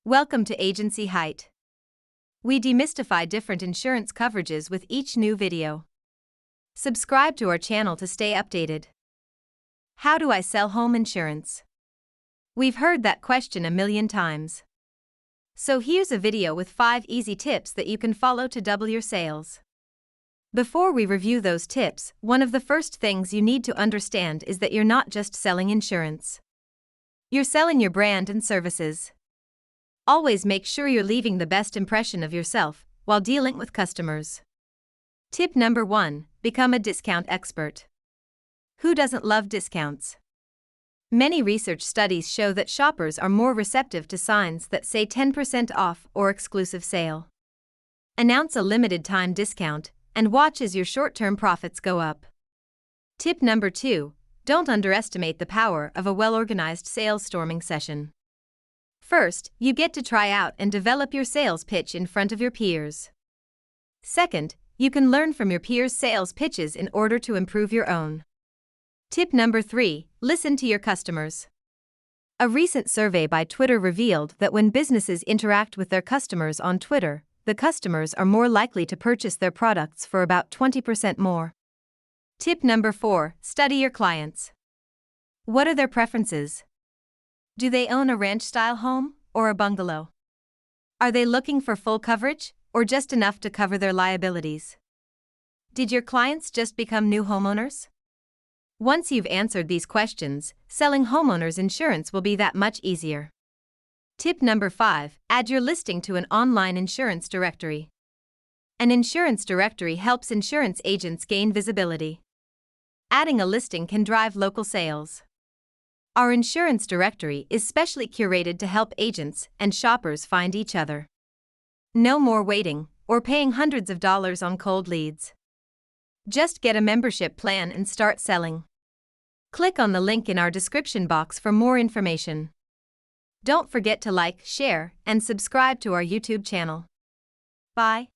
Welcome to Agency Height. We demystify different insurance coverages with each new video. Subscribe to our channel to stay updated. How do I sell home insurance? We've heard that question a million times. So here's a video with 5 easy tips that you can follow to double your sales. Before we review those tips, one of the first things you need to understand is that you're not just selling insurance. You're selling your brand and services. Always make sure you're leaving the best impression of yourself while dealing with customers. Tip number 1: become a discount expert. Who doesn't love discounts? Many research studies show that shoppers are more receptive to signs that say 10% off or exclusive sale. Announce a limited time discount and watch as your short-term profits go up. Tip number 2: don't underestimate the power of a well-organized sales storming session. First, you get to try out and develop your sales pitch in front of your peers. Second, you can learn from your peers' sales pitches in order to improve your own. Tip number 3: listen to your customers. A recent survey by Twitter revealed that when businesses interact with their customers on Twitter, the customers are more likely to purchase their products for about 20% more. Tip number 4: study your clients. What are their preferences? Do they own a ranch-style home or a bungalow? Are they looking for full coverage or just enough to cover their liabilities? Did your clients just become new homeowners? Once you've answered these questions, selling homeowners insurance will be that much easier. Tip number 5: add your listing to an online insurance directory. An insurance directory helps insurance agents gain visibility. Adding a listing can drive local sales. Our insurance directory is specially curated to help agents and shoppers find each other. No more waiting or paying hundreds of dollars on cold leads. Just get a membership plan and start selling. Click on the link in our description box for more information. Don't forget to like, share, and subscribe to our YouTube channel. Bye.